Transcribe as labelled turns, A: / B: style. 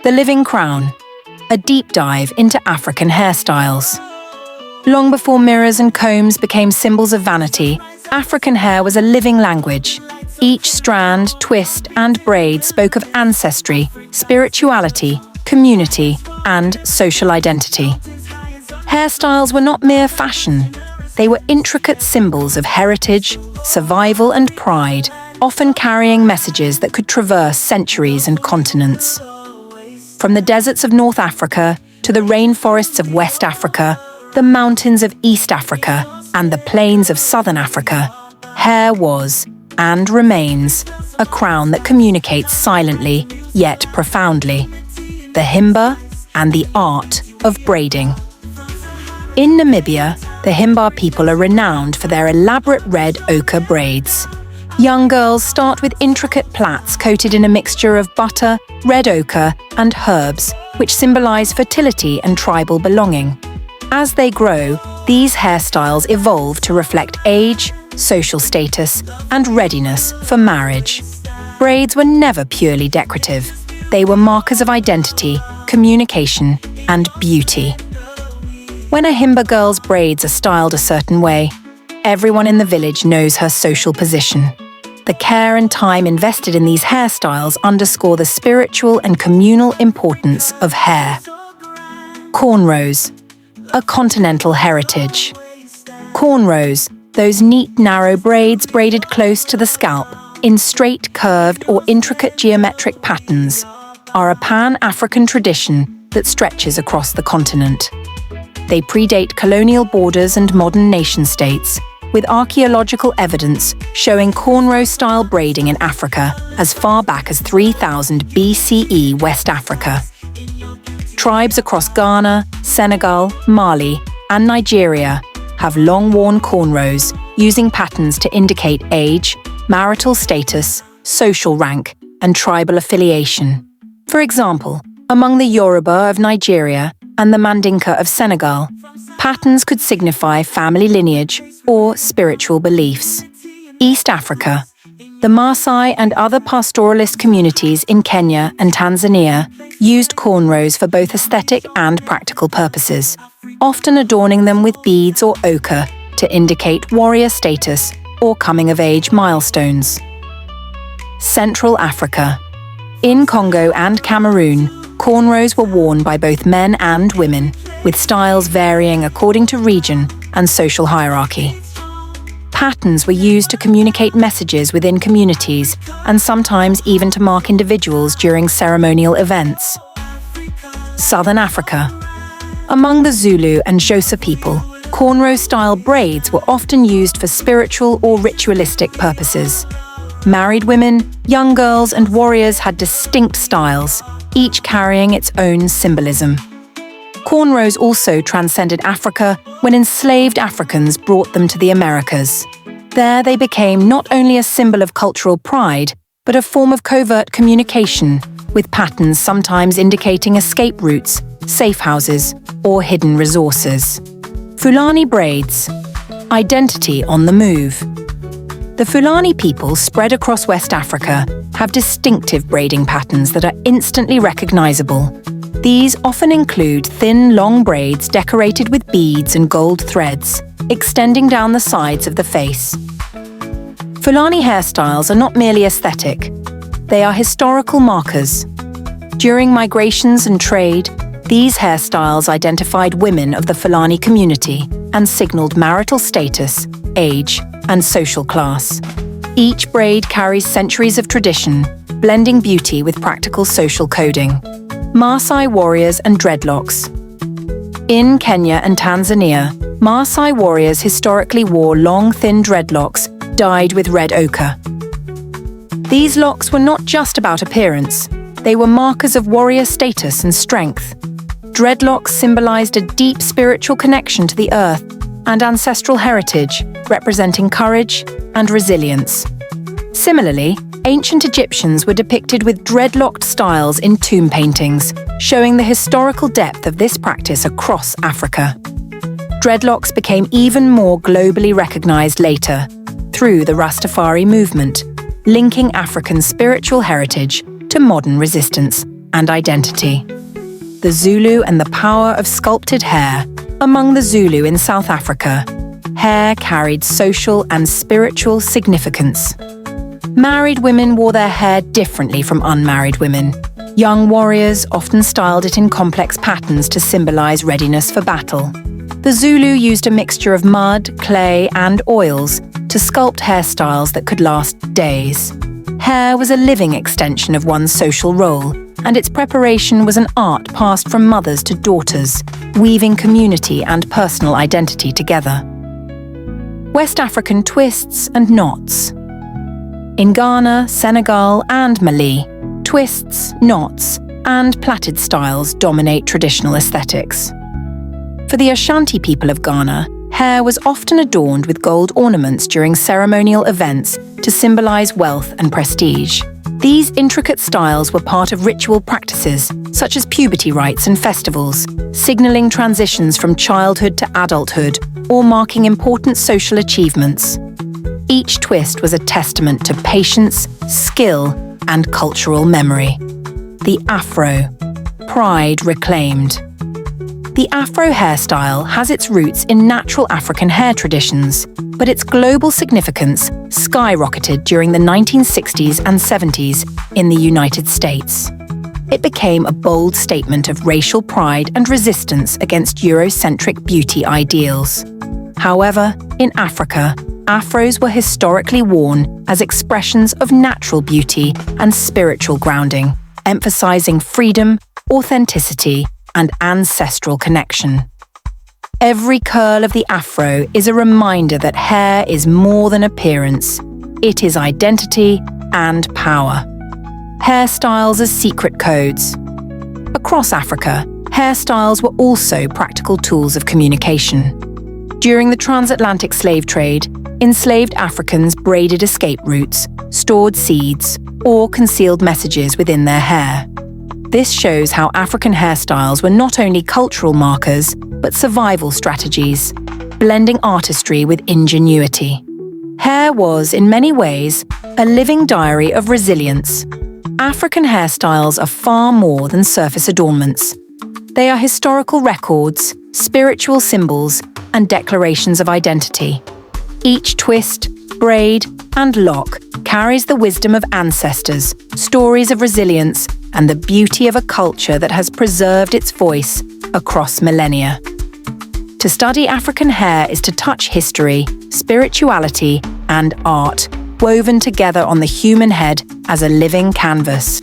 A: The Living Crown, a deep dive into African hairstyles. Long before mirrors and combs became symbols of vanity, African hair was a living language. Each strand, twist, and braid spoke of ancestry, spirituality, community, and social identity. Hairstyles were not mere fashion. They were intricate symbols of heritage, survival, and pride, often carrying messages that could traverse centuries and continents. From the deserts of North Africa to the rainforests of West Africa, the mountains of East Africa, and the plains of Southern Africa, hair was, and remains, a crown that communicates silently, yet profoundly. The Himba and the art of braiding. In Namibia, the Himba people are renowned for their elaborate red ochre braids. Young girls start with intricate plaits coated in a mixture of butter, red ochre, and herbs, which symbolize fertility and tribal belonging. As they grow, these hairstyles evolve to reflect age, social status, and readiness for marriage. Braids were never purely decorative. They were markers of identity, communication, and beauty. When a Himba girl's braids are styled a certain way, everyone in the village knows her social position. The care and time invested in these hairstyles underscore the spiritual and communal importance of hair. Cornrows, a continental heritage. Cornrows, those neat, narrow braids braided close to the scalp in straight, curved, or intricate geometric patterns, are a Pan-African tradition that stretches across the continent. They predate colonial borders and modern nation-states, with archaeological evidence showing cornrow-style braiding in Africa as far back as 3000 BCE West Africa. Tribes across Ghana, Senegal, Mali, and Nigeria have long worn cornrows, using patterns to indicate age, marital status, social rank, and tribal affiliation. For example, among the Yoruba of Nigeria and the Mandinka of Senegal, patterns could signify family lineage or spiritual beliefs. East Africa. The Maasai and other pastoralist communities in Kenya and Tanzania used cornrows for both aesthetic and practical purposes, often adorning them with beads or ochre to indicate warrior status or coming-of-age milestones. Central Africa. In Congo and Cameroon, cornrows were worn by both men and women, with styles varying according to region and social hierarchy. Patterns were used to communicate messages within communities and sometimes even to mark individuals during ceremonial events. Southern Africa. Among the Zulu and Xhosa people, cornrow-style braids were often used for spiritual or ritualistic purposes. Married women, young girls, and warriors had distinct styles, each carrying its own symbolism. Cornrows also transcended Africa when enslaved Africans brought them to the Americas. There they became not only a symbol of cultural pride, but a form of covert communication, with patterns sometimes indicating escape routes, safe houses, or hidden resources. Fulani braids. Identity on the move. The Fulani people spread across West Africa have distinctive braiding patterns that are instantly recognizable. These often include thin, long braids decorated with beads and gold threads, extending down the sides of the face. Fulani hairstyles are not merely aesthetic. They are historical markers. During migrations and trade, these hairstyles identified women of the Fulani community and signaled marital status, age, and social class. Each braid carries centuries of tradition, blending beauty with practical social coding. Maasai warriors and dreadlocks. In Kenya and Tanzania, Maasai warriors historically wore long, thin dreadlocks dyed with red ochre. These locks were not just about appearance. They were markers of warrior status and strength. Dreadlocks symbolized a deep spiritual connection to the earth and ancestral heritage, representing courage and resilience. Similarly, ancient Egyptians were depicted with dreadlocked styles in tomb paintings, showing the historical depth of this practice across Africa. Dreadlocks became even more globally recognized later, through the Rastafari movement, linking African spiritual heritage to modern resistance and identity. The Zulu and the power of sculpted hair. Among the Zulu in South Africa, hair carried social and spiritual significance. Married women wore their hair differently from unmarried women. Young warriors often styled it in complex patterns to symbolize readiness for battle. The Zulu used a mixture of mud, clay, and oils to sculpt hairstyles that could last days. Hair was a living extension of one's social role, and its preparation was an art passed from mothers to daughters, weaving community and personal identity together. West African twists and knots. In Ghana, Senegal, and Mali, twists, knots, and plaited styles dominate traditional aesthetics. For the Ashanti people of Ghana, hair was often adorned with gold ornaments during ceremonial events to symbolize wealth and prestige. These intricate styles were part of ritual practices, such as puberty rites and festivals, signaling transitions from childhood to adulthood or marking important social achievements. Each twist was a testament to patience, skill, and cultural memory. The Afro, pride reclaimed. The Afro hairstyle has its roots in natural African hair traditions, but its global significance skyrocketed during the 1960s and 70s in the United States. It became a bold statement of racial pride and resistance against Eurocentric beauty ideals. However, in Africa, afros were historically worn as expressions of natural beauty and spiritual grounding, emphasizing freedom, authenticity, and ancestral connection. Every curl of the afro is a reminder that hair is more than appearance. It is identity and power. Hairstyles as secret codes. Across Africa, hairstyles were also practical tools of communication. During the transatlantic slave trade, enslaved Africans braided escape routes, stored seeds, or concealed messages within their hair. This shows how African hairstyles were not only cultural markers, but survival strategies, blending artistry with ingenuity. Hair was, in many ways, a living diary of resilience. African hairstyles are far more than surface adornments. They are historical records, spiritual symbols, and declarations of identity. Each twist, braid, and lock carries the wisdom of ancestors, stories of resilience, and the beauty of a culture that has preserved its voice across millennia. To study African hair is to touch history, spirituality, and art, woven together on the human head as a living canvas.